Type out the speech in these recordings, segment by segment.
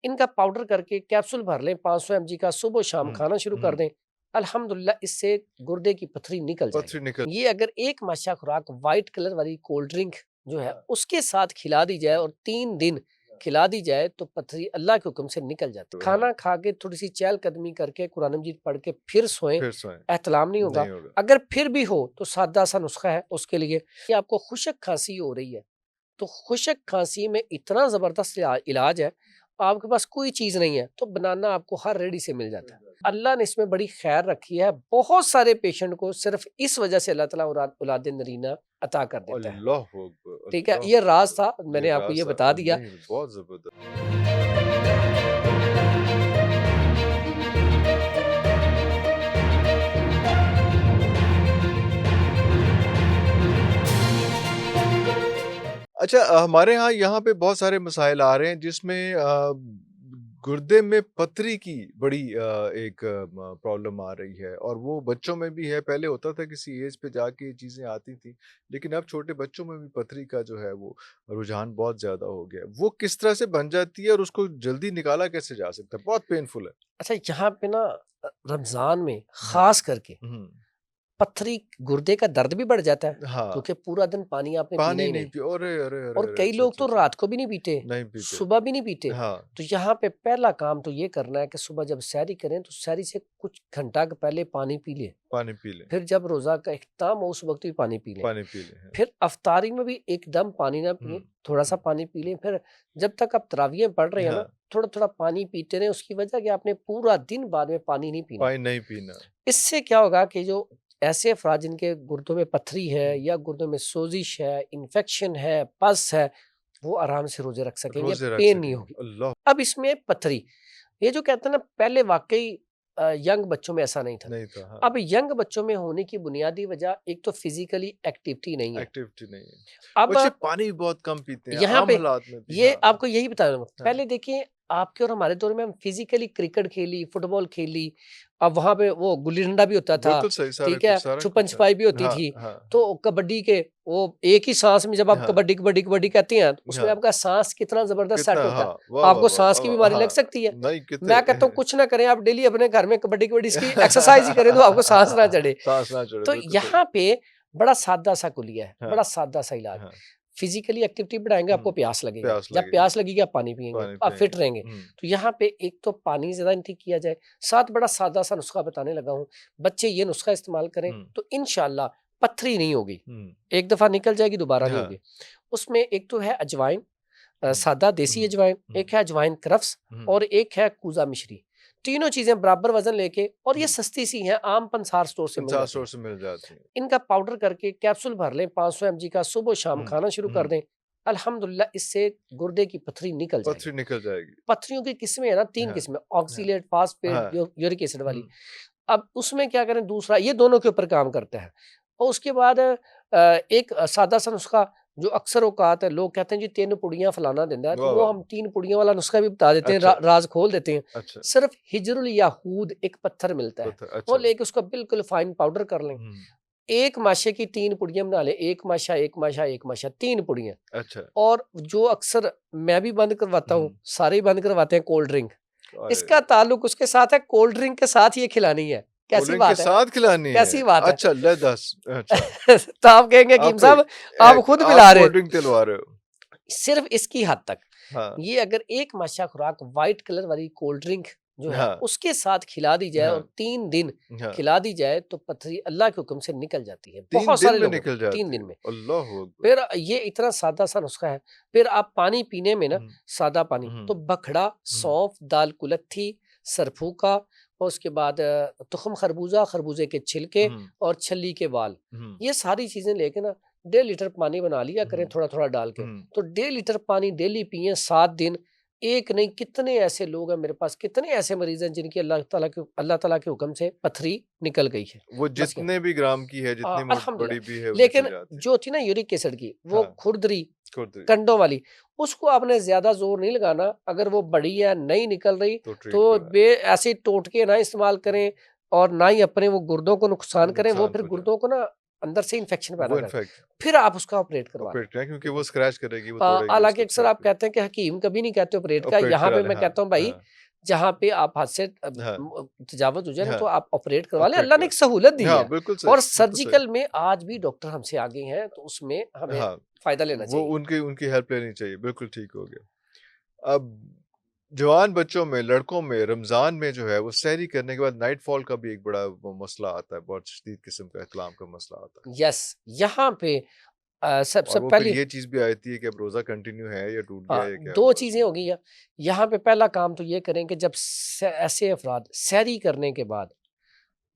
इनका पाउडर करके कैप्सूल भर लें 500 mg का, सुबह शाम हुँ, खाना शुरू कर हुँ। दें। अल्हम्दुलिल्लाह इससे गुर्दे की पथरी निकल पथरी जाएगी। निकल ये अगर एक माशा खुराक व्हाइट कलर वाली कोल्ड ड्रिंक जो है उसके साथ खिला दी जाए और 3 दिन खिला दी जाए तो पथरी अल्लाह के हुक्म से निकल जाती है। हाँ, खाना खा के थोड़ी-सी चहलकदमी करके कुरान मजीद पढ़ के फिर सोएँ, फिर सोएँ, एहतलाम नहीं होगा। नहीं होगा। अगर फिर भी हो तो सादा-सा नुस्खा है उसके लिए कि आपको खुशक खाँसी हो रही है, तो खुशक खांसी में इतना ज़बरदस्त इलाज है, आपके पास कोई चीज़ नहीं है, तो बनाना आपको हर रेडी से मिल जाता है। अल्लाह ने इसमें बड़ी खैर रखी है, बहुत सारे पेशेंट को सिर्फ़ इस वजह से अल्लाह ताला औलाद नरीना अता कर देता है। अल्लाहू अकबर! ठीक है? अल्लाह ये राज़ था, ये मैंने आपको ये राज़ बता दिया। नहीं बहुत ज़बरदस्त। अच्छा हमारे यहाँ पे बहुत सारे मसाइल आ रहे हैं जिसमें गुर्दे में पथरी की बड़ी एक प्रॉब्लम आ रही है और वो बच्चों में भी है। पहले होता था किसी एज पे जाके ये चीज़ें आती थी, लेकिन अब छोटे बच्चों में भी पथरी का जो है वो रुझान बहुत ज़्यादा हो गया है। वो किस तरह से बन जाती है और उसको जल्दी निकाला कैसे जा सकता है? बहुत पेनफुल है। अच्छा, यहाँ पे ना रमज़ान में हाँ। ख़ास करके हुँ। पत्थरी गुर्दे का दर्द भी बढ़ जाता है, हाँ, क्योंकि पूरा दिन पानी आपने पीना पानी ही नहीं नहीं। पी अरे, अरे, अरे, और अरे! कई अच्छा, लोग अच्छा, तो अच्छा। रात को भी नहीं पीते, नहीं पीते। सुबह भी नहीं पीते। हाँ। तो यहाँ पे पहला काम तो ये करना है कि सुबह जब सैरी करें तो सैरी से कुछ घंटा के पहले पानी पी लें। पानी पी लें, फिर जब रोज़ा का इख्तिताम हो उस वक़्त भी पानी पी लें। पानी पी लें। हाँ। फिर अफ्तारी में भी एकदम पानी ना हुँ, पिएँ, थोड़ा-सा हुँ। पानी पी लें। फिर जब तक आप तरावियाँ पढ़ रहे हैं ना, हाँ, थोड़ा-थोड़ा पानी पीते रहें। उसकी वजह कि आपने पूरा दिन बाद में पानी नहीं पीना। पानी नहीं पीना। इससे क्या होगा कि जो ऐसे अफ़राद जिनके गुर्दों में पथरी है हुँ, या गुर्दों में सोज़िश है, इन्फेक्शन है, पस है, वो आराम से रोज़े रख सकेंगे, रोज़े रख पेन नहीं सकेंगे। होगी। अल्लाह! अब इसमें पथरी, ये जो कहते हैं ना, पहले वाक़ई यंग बच्चों में ऐसा नहीं था। नहीं था, हाँ, अब यंग बच्चों में होने की बुनियादी वजह एक तो फ़िज़िकली एक्टिविटी नहीं है। एक्टिविटी नहीं है। अब बच्चे पानी भी बहुत कम पीते हैं, यहाँ आम पे हालात में भी। ये हाँ, आपको यही बता रहा हूँ। हाँ। पहले देखिए, आपके और हमारे दौर में हम फ़िज़िकली क्रिकेट खेली, फुटबॉल खेली। अब वहाँ पे वो गुल्ली-डंडा भी होता था, बिल्कुल सही, ठीक है? सारा कुछ था। छुपन-छुपाई भी होती हाँ, थी। हाँ, तो कबड्डी के वो एक ही साँस में जब आप हाँ, कबड्डी, कबड्डी, कबड्डी कहते हैं, तो उसमें हाँ। आपका साँस कितना ज़बरदस्त कितना सेट होता है। हाँ, वाह, वाह, आपको वाह, साँस वाह, की वाह! बीमारी लग हाँ, सकती है। नहीं कितने मैं कहता हूँ कुछ ना करें, आप डेली अपने घर में कबड्डी, कबड्डी इसकी एक्सरसाइज़ ही करें तो आपको साँस ना चढ़े। साँस ना चढ़े, तो बिल्कुल सही। यहाँ पे बड़ा सादा-सा कुलिया है, हाँ, बड़ा सादा-सा इलाज। हाँ। फिजिकली एक्टिविटी बढ़ाएँगे, हुँ, आपको प्यास लगेगा। प्यास जब लगेगी, प्यास लगेगी आप पानी पिएँगे, पानी तो आप फिट पिएँगे। रहेंगे। हुँ, तो यहाँ पे एक तो पानी ज़्यादा इनटेक किया जाए, साथ बड़ा सादा-सा नुस्खा बताने लगा हूँ। बच्चे ये नुस्खा इस्तेमाल करें हुँ, तो इंशाअल्लाह पथरी नहीं होगी। हुँ। एक दफ़ा निकल जाएगी, दोबारा नहीं हाँ, होगी। उसमें एक तो है अजवाइन, हुँ, सादा देसी हुँ, अजवाइन, हुँ, एक है अजवाइन क्रफ्स हुँ, और एक है कूज़ा मिश्री। तीनों चीज़ें बराबर वज़न लेके, और ये हुँ। सस्ती सी हैं, आम पंसार स्टोर से मिल 50 जाती स्टोर हैं। से मिल जाती हैं। इनका पाउडर करके कैप्सूल भर लें 500 mg का, सुबह शाम हुँ, खाना शुरू कर हुँ। दें। अल्हम्दुलिल्लाह इससे गुर्दे की पथरी निकल पथरी जाएगी। निकल जाएगी। पथरियों की किस्में है ना, 3 हाँ, किस्में, हाँ, ऑक्ज़ेलेट, फ़ॉस्फ़ेट, हाँ। यूरिक एसिड वाली। हुँ, अब उसमें क्या करें, दूसरा ये दोनों के ऊपर काम करता है। और उसके बाद एक सादा सा नुस्खा जो अक्सर औकात है, लोग कहते हैं जी 3 पुड़ियाँ फलाना देंदा है, तो वाह, वो वाह! हम 3 पुड़ियों वाला नुस्खा भी बता देते हैं, अच्छा, राज़ खोल देते हैं। अच्छा। सिर्फ़ हिजरुल याहूद एक पत्थर मिलता है, पता वो अच्छा। लेके उसको बिल्कुल फ़ाइन पाउडर कर लें। हुँ, 1 माशे की 3 पुड़ियाँ बना लें, 1 माशा, 1 माशा, 1 माशा, 3 पुड़ियाँ। अच्छा। और जो अक्सर मैं भी बंद करवाता हुँ, हूँ, सारे ही बंद करवाते हैं, कोल्ड ड्रिंक। अरे! इसका ताल्लुक उसके साथ है, कोल्ड ड्रिंक के साथ ये खिलानी है। कोल्ड कैसी ड्रिंक के बात है? साथ खिलानी है? कैसी बात है? अच्छा ले 10 अच्छा। तो आप कहेंगे हकीम आप साहब, आप खुद आप पिला रहे कोल्ड हैं। ड्रिंक दिलवा रहे हो। सिर्फ़ इसकी हद तक। हाँ, ये अगर एक माशा खुराक व्हाइट कलर वाली कोल्ड ड्रिंक जो है हाँ, उसके साथ खिला दी जाए हाँ, और 3 दिन हाँ। खिला दी जाए तो पथरी अल्लाह के हुक्म से निकल जाती है। 3 बहुत दिन सारे में लोगों को निकल 3 जाती दिन है। में। अल्लाहू अकबर! फिर ये इतना सादा सा नुस्खा है। फिर आप पानी पीने में ना, हुँ, सादा पानी हुँ, तो बखड़ा, हुँ, सौंफ, दाल कुलत्थी, सरफूका और उसके बाद तुख्म खरबूजा, खरबूजे के छिलके हुँ, और छल्ली के बाल। हुँ, ये सारी चीज़ें लेके ना 1.5 लीटर पानी बना लिया करें, हुँ, थोड़ा-थोड़ा डाल के। हुँ। तो 1.5 लीटर पानी डेली पिएँ 7 दिन। एक नहीं, कितने ऐसे लोग हैं मेरे पास, कितने ऐसे मरीज़ हैं जिनकी अल्लाह ताला के हुक्म से पथरी निकल गई है। वो बस क्या, जितने भी ग्राम की है, जितनी बड़ी भी है, अल्हम्दुलिल्लाह। वो निकल लेकिन जाती है। जो थी ना यूरिक एसिड की, वो हाँ, खुरदरी, खुद कंडों वाली, उसको आपने ज़्यादा ज़ोर नहीं लगाना। अगर वो बड़ी है, नहीं निकल रही, तो ट्रीट तो करवाएँ। ऐसे टोटके ना इस्तेमाल करें और ना ही अपने वो गुर्दों को नुकसान करें। वो नुकसान फिर पहुँचा गुर्दों को ना अंदर से इन्फेक्शन वो पैदा कर, इनफैक्ट फिर आप उसका ऑपरेट करवा लें। ऑपरेट करें क्योंकि ठीक वो है। स्क्रैच करेगी, वो तोड़ेगी हालांकि उसको अक्सर आप एग्जैक्टली। कहते हैं कि हकीम कभी नहीं कहते ऑपरेट का, ऑपरेट यहाँ करा पे लें, मैं हाँ कहता हूँ भाई हाँ जहाँ पे आप हाथ से हाँ तजावुज हो जाए ना हाँ तो आप ऑपरेट करवा लें, ऑपरेट अल्लाह ने करा एक सहूलत दी हाँ है। बिल्कुल सही और बिल्कुल सही। सर्जिकल में आज भी डॉक्टर हमसे आगे हैं, तो उसमें हमें हाँ फायदा लेना वो चाहिए। उनकी उनकी हेल्प लेनी चाहिए, बिल्कुल ठीक हो गया। अब जवान बच्चों में, लड़कों में रमज़ान में जो है वो सहरी करने के बाद नाइट फॉल का भी एक बड़ा वो मसला आता है, बहुत शदीद किस्म का इख्तिलाम का मसला आता है। यस, यहाँ पे सबसे और वो फिर पहली ये चीज़ भी आती है कि अब रोज़ा कंटिन्यू है या टूट गया हाँ, या क्या 2 हुआ चीज़ें इसमें? हो गई हैं। यहाँ पे पहला काम तो ये करें कि जब ऐसे अफ़राद सहरी करने के बाद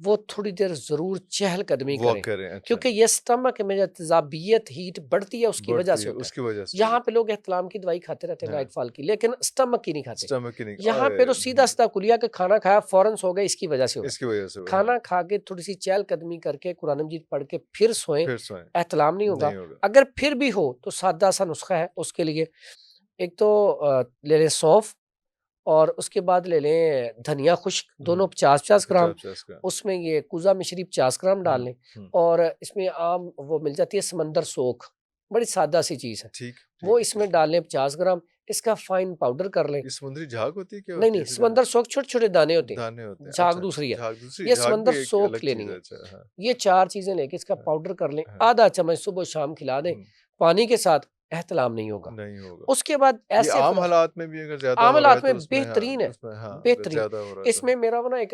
वो थोड़ी देर ज़रूर चहलकदमी वॉक करें, करें, अच्छा। क्योंकि ये स्टमक में जो तेज़ाबियत हीट बढ़ती है उसकी वजह बढ़ती से है, होता है। उसकी वजह से यहाँ पे लोग एहतलाम की दवाई खाते रहते हैं हाँ, नाइट फॉल की, लेकिन स्टमक की नहीं खाते। स्टमक की नहीं यहाँ पे तो हुँ, सीधा-सीधा कुलिया के खाना खाया फ़ौरन सो गए, इसकी वजह से हो रहा इसकी वजह से है। हुआ, हाँ, खाना खा के थोड़ी-सी चहलकदमी करके कुरान मजीद पढ़ के फिर सोएँ, फिर सोएँ, एहतलाम नहीं होगा। नहीं होगा। अगर फिर भी हो तो सादा सा नुस्खा है उसके लिए। एक तो ले लें सौंफ, और उसके बाद ले लें धनिया खुश्क, हुँ, दोनों 50-50 ग्राम। 50-50 ग्राम। उसमें ये कुज़ा मिश्री 50 ग्राम डाल हुँ, लें, हुँ, और इसमें आम वो मिल जाती है समंदर सोख, बड़ी सादा सी चीज़ है। ठीक, वो ठीक है, इसमें ठीक है। डाल लें 50 ग्राम, इसका फाइन पाउडर कर लें। ये समुद्री झाग होती है, क्या नहीं, होती है नहीं, ऐसे समंदर सोख छोटे-छोटे दाने होते हैं, दाने होते हैं? झाग अच्छा, दूसरी है। झाग दूसरी ये झाग समंदर भी एक सोख अलग लेनी चीज़ है, है। अच्छा, हाँ, ये 4 चीज़ें लेके इसका हाँ, पाउडर कर लें, हाँ, आधा चम्मच सुबह-शाम खिला दें, हुँ, पानी के साथ, एहतलाम नहीं होगा। नहीं होगा। उसके बाद ये ऐसे आम अफरा हालात में भी अगर ज़्यादा आम हो रहा है हालात तो में उसमें हाँ, बेहतरीन है, उसमें हाँ, अगर बेहतरीन। ज़्यादा हो रहा है तो इसमें मेरा वो ना एक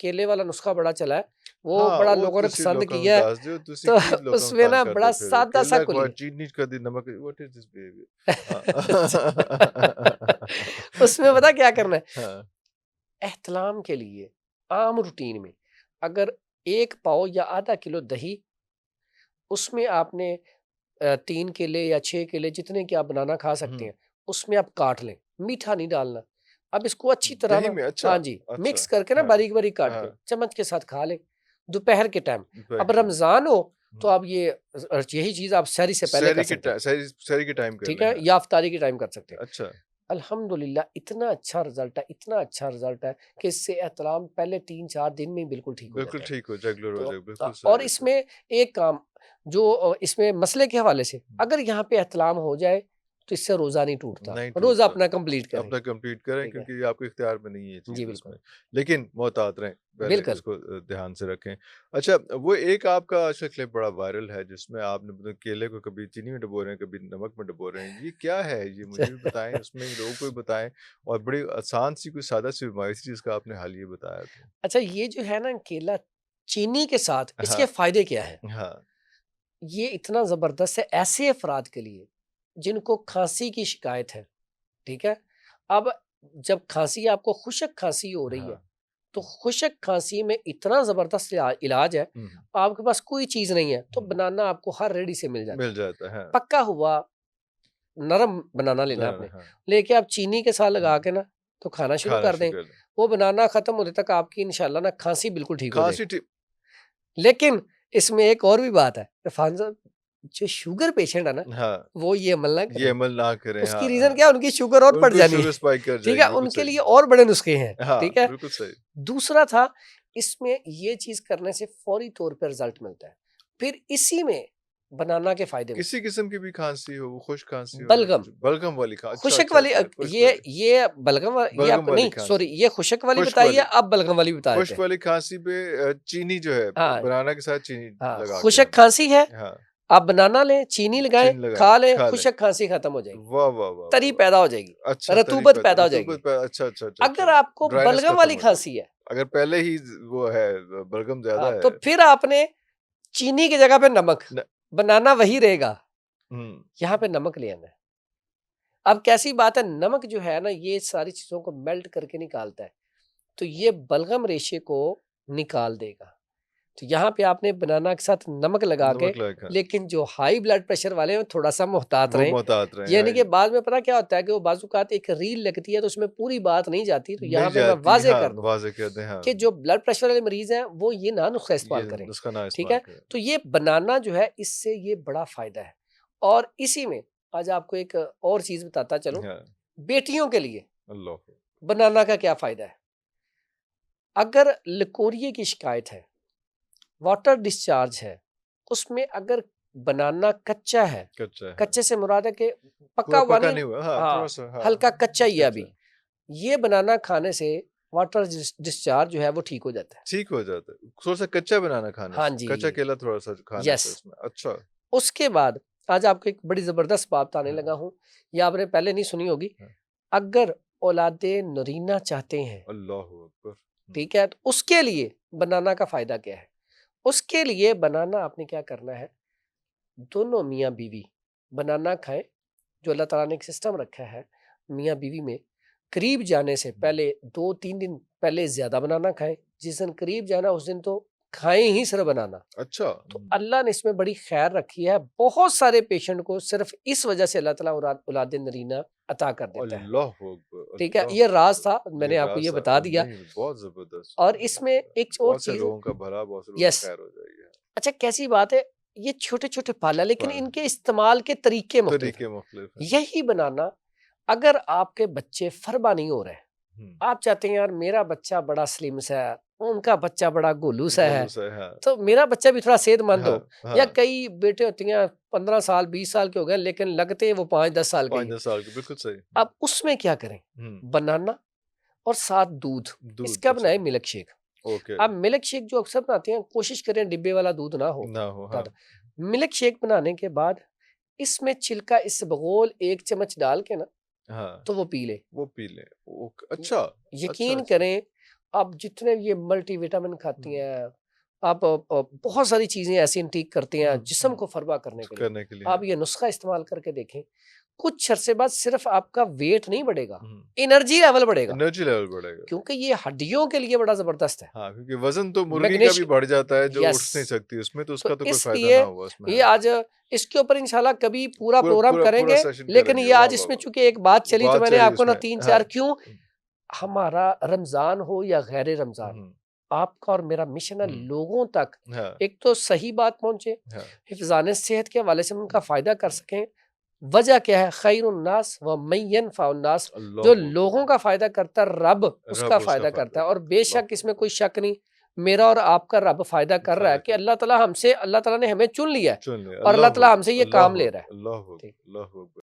केले वाला नुस्खा बड़ा चला है, वो हाँ, बड़ा वो लोगों ने तुसी पसंद लोकां नूं किया है, दस दिओ, तुसी तो की लोकां नूं उसमें तंग ना करदे बड़ा फिर हो। सादा सा केला खवा कुली चीनी कदी नमक व्हाट इज़ दिस बिहेवियर? उसमें पता क्या करना है? हाँ, एहतलाम के लिए आम रूटीन में अगर 1 पाव या आधा किलो दही, उसमें आपने 3 केले या 6 केले जितने की आप बनाना खा सकते हुँ, हैं, उसमें आप काट लें, मीठा नहीं डालना। अब इसको अच्छी तरह दही ना, में अच्छा, हाँ जी, अच्छा, मिक्स करके ना हाँ, बारीक-बारीक काट के हाँ, चम्मच के साथ खा लें, दोपहर के टाइम। दोपहर अब के टाइम। रमज़ान हो तो हुँ, आप ये यही चीज़ आप सहरी से पहले कर सकते हैं, सहरी के टाइम कर ठीक लें, है? हाँ, या इफ्तारी के टाइम कर सकते हैं। अच्छा, अल्हम्दुलिल्लाह इतना अच्छा रिज़ल्ट है, इतना अच्छा रिज़ल्ट है कि इससे एहतलाम पहले 3-4 दिन में ही बिल्कुल ठीक हो बिल्कुल जाता है। ठीक हो, रेगुलर हो तो जाए, बिल्कुल और सही, अच्छा। इसमें एक काम जो इसमें मसले के हवाले से हुँ, अगर यहाँ पे एहतलाम हो जाए तो इससे रोज़ा नहीं टूटता। नहीं रोज़ा टूटता। अपना कंप्लीट करें, अपना कंप्लीट करें ठीक है? क्योंकि ये आपके इख्तियार में नहीं है ये जी, चीज़ बिल्कुल। उसमें। लेकिन मोहतात रहें, पहले बिल्कुल। इसको ध्यान से रखें। अच्छा, वो एक आपका आजकल क्लिप बड़ा वायरल है जिसमें आपने मतलब केले को कभी चीनी में डुबो रहे हैं, कभी नमक में डुबो रहे हैं। ये क्या है? ये मुझे भी बताएँ, उसमें लोगों को भी बताएँ और बड़ी आसान सी कोई सादा सी बीमारी थी जिसका आपने हल ये बताया तो। अच्छा, ये जो है ना केला चीनी के साथ इसके हाँ, फ़ायदे क्या हैं? हाँ। ये इतना ज़बरदस्त है ऐसे अफ़राद के लिए जिनको खाँसी की शिकायत है, ठीक है? अब जब खाँसी आपको खुशक खाँसी हो रही है, हाँ। तो खुशक खाँसी में इतना ज़बरदस्त इलाज है, हुँ, आपके पास कोई चीज़ नहीं है, तो हुँ। बनाना आपको हर रेडी से मिल जाता मिल है। जाता है, हाँ। पका हुआ नरम बनाना लेना है दाना आपने, हाँ। लेके आप चीनी के साथ लगा हुँ। के ना तो खाना शुरू खाना कर शुरू दें। कर दें। वो बनाना खत्म होने तक आपकी इंशाल्लाह ना खाँसी बिल्कुल ठीक हो खाँसी जाएगी। ठी लेकिन इसमें एक और भी बात है, इरफान साहब, जो शुगर पेशेंट है ना, हाँ, वो ये अमल ना ये करें। अमल ना करें, उसकी हाँ, रीज़न हाँ। क्या है? उनकी शुगर और बढ़ उनको जानी शुगर है, स्पाइक कर ठीक है? जाएगी, बिल्कुल उनके सही। लिए और बड़े नुस्खे हैं, हाँ, ठीक है? बिल्कुल सही। दूसरा था, इसमें ये चीज़ करने से फौरी तौर पे रिज़ल्ट मिलता है। फिर इसी में बनाना के फ़ायदे में किसी किस्म की भी खाँसी हो, वो खुश्क खाँसी हो या बलगम, कुछ बलगम वाली अच्छा, खुशक अच्छा, वाली अच्छा, खुश्क ये वाली ये बलगम ये बलगम आपको वाली नहीं, सॉरी, खाँसी, ये खुशक वाली खुश्क बताई है, वाली अब बलगम वाली बता देते खुश्क हैं। वाली खाँसी पे चीनी जो है हाँ, बनाना के साथ चीनी हाँ, लगा के खुशक हम खाँसी है, हाँ, आप बनाना लें, चीनी लगाएँ, चीनी लगाएँ, खा लें, खा लें। खुशक खाँसी खत्म हो जाएगी, वाह, वाह, वाह, वाह, तरी वाह! पैदा हो जाएगी, अच्छा तरी रतूबत पैदा पैदा हो जाएगी। रतूबत पै अच्छा, अच्छा, अच्छा, अगर अच्छा। आपको ड्राइनेस बलगम खत्म वाली हो खाँसी जाएगी। है, अगर पहले ही वो है बलगम ज़्यादा हाँ, तो है फिर आपने चीनी की जगह पे नमक, न बनाना वही रहेगा, हुँ, यहाँ पे नमक ले आना है। अब कैसी बात है, नमक जो है ना, ये सारी चीज़ों को मेल्ट करके निकालता है, तो ये बलगम रेशे को निकाल देगा। तो यहाँ पे आपने बनाना के साथ नमक लगा के, नमक लगा के लेकिन जो हाई ब्लड प्रेशर वाले हैं थोड़ा-सा मोहतात वो रहें। मोहतात रहें, यानी कि हाँ, बाद में पता क्या होता है कि वो बाज़-औक़ात एक रील लगती है तो उसमें पूरी बात नहीं जाती। तो नहीं यहाँ पे मैं जाती वाज़ेह हाँ, कर दूँ वाज़ेह कर दें, हाँ। कि जो ब्लड प्रेशर वाले मरीज़ हैं वो ये ना नुस्ख़ा ये इस्तेमाल करें, नुस्खा ना ठीक इस्तेमाल है? करें। तो ये बनाना जो है, इससे ये बड़ा फ़ायदा है। और इसी में आज आपको एक और चीज़ बताता चलूँ, हाँ, बेटियों के लिए अल्लाह बनाना का क्या फ़ायदा है? अगर लिकोरिए की शिकायत है, वाटर डिस्चार्ज है, उसमें अगर बनाना कच्चा है, कच्चा है, कच्चे से मुराद है कि पका पूरा हुआ पका नहीं, नहीं हुआ, हाँ, हाँ, थोड़ा-सा, हाँ, हल्का कच्चा ही है कच्चा अभी। है। ये बनाना खाने से वाटर डिस्चार्ज जो है वो ठीक हो जाता है। ठीक हो जाता है, थोड़ा-सा कच्चा बनाना खाने हाँ से, जी, कच्चा केला थोड़ा-सा खाने यस। से उसमें, अच्छा। उसके बाद आज आपको एक बड़ी ज़बरदस्त बात बताने हाँ, लगा हूँ, ये आपने पहले नहीं सुनी होगी। हाँ, अगर औलादे नरीना चाहते हैं, अल्लाहू अकबर! ठीक है, तो उसके लिए बनाना का फ़ायदा क्या है? उसके लिए बनाना आपने क्या करना है, दोनों मियाँ-बीवी बनाना खाएँ, जो अल्लाह ताला ने एक सिस्टम रखा है मियाँ-बीवी में, करीब जाने से हुँ, पहले 2-3 दिन पहले ज़्यादा बनाना खाएँ, जिस दिन करीब जाना उस दिन तो खाएँ ही सिर्फ़ बनाना। अच्छा, तो अल्लाह ने इसमें बड़ी खैर रखी है, बहुत सारे पेशेंट को सिर्फ़ इस वजह से अल्लाह ताला औलाद नरीना अता कर देता है। अल्लाहू अकबर! ठीक है, अल्लाहू ये राज़ अकबर! था, ये मैंने आपको ये राज़ बता दिया। नहीं, बहुत ज़बरदस्त, और बहुत इसमें ज़बरदस्त। एक और बहुत से चीज़ है, लोगों का भला, बहुत से लोगों की यस। खैर हो जाएगी। अच्छा कैसी बात है, ये छोटे-छोटे फल है लेकिन फल, इनके इस्तेमाल के तरीके मुख्तलिफ तरीके हैं। मुख्तलिफ हैं। यही बनाना अगर आपके बच्चे फ़रबा नहीं हो रहे हैं, हुँ, आप चाहते हैं यार मेरा बच्चा बड़ा स्लिम सा है, उनका बच्चा बड़ा गोलू सा गोलू है, सा है, हाँ। तो मेरा बच्चा भी थोड़ा सेहतमंद हाँ, हो। या हाँ, कई बेटे होती हैं 15 साल 20 साल के हो गए लेकिन लगते हैं वो 5-10 साल के ही हैं। 5-10 साल की, बिल्कुल सही। अब उसमें क्या करें? हुँ, बनाना और साथ दूध, दूध, इसका अच्छा, बनाएँ मिल्क शेक। ओके, अब मिल्क शेक जो अक्सर बनाते हैं कोशिश करें डिब्बे वाला दूध ना हो ना हो, हाँ, ज़्यादा। मिल्क शेक बनाने के बाद इसमें छिलका इसबगोल 1 चम्मच डाल के ना हाँ, तो वो पी ले। वो पी लें, ओक य अच्छा, अच्छा, यकीन अच्छा। करें, आप जितने ये मल्टीविटामिन खाती हुँ, हैं, आप बहुत सारी चीज़ें ऐसी इनटेक करते हैं हुँ, जिस्म हुँ, को फ़रबा करने के लिए। करने के लिए, आप हाँ। ये नुस्खा इस्तेमाल करके देखें, कुछ अरसे बाद सिर्फ़ आपका वेट नहीं बढ़ेगा, हुँ, एनर्जी लेवल बढ़ेगा, एनर्जी लेवल बढ़ेगा। क्योंकि ये हड्डियों के लिए बड़ा ज़बरदस्त है। हाँ, क्योंकि वज़न तो मुर्गी का भी मैग्नीशियम, बढ़ जाता है जो यस। उठ नहीं सकती उसमें, तो तो उसका तो कोई फ़ायदा इसलिए ना हुआ उसमें, ये हाँ। आज इसके ऊपर इंशाल्लाह कभी पूरा पूरा प्रोग्राम पूरा पूरा करेंगे, सेशन लेकिन करेंगे, ये वाह, आज वाह, इसमें वाह! चूँकि एक बात चली तो बात मैंने चली आपको ना उसमें, हाँ। 3-4 क्यों हमारा रमज़ान हो या गैर रमज़ान, हुँ, आपका और मेरा मिशन है हुँ, लोगों तक हाँ, एक तो सही बात पहुँचे, हाँ, हिफ़्ज़ान सेहत के हवाले से हम उनका हुँ, फ़ायदा कर हुँ। सकें। वजह क्या है? खैरुन्नास व मन यनफ़उन्नास, जो अल्लाहू लोगों अकबर! का फ़ायदा करता है, रब उसका रब उसका फ़ायदा फ़ायदा करता है। और करता है, बेशक अल्लाहू इसमें अकबर! कोई शक नहीं, मेरा और आपका रब फ़ायदा कर रहा है फ़ायदा कि करता अल्लाह ताला ने हमें चुन लिया है है। सुन ले, और अल्लाह अल्लाहू ताला अकबर! हमसे ये काम अल्लाहू ले रहा है। अकबर! अल्लाहू ठीक। अकबर! अल्लाहू अकबर!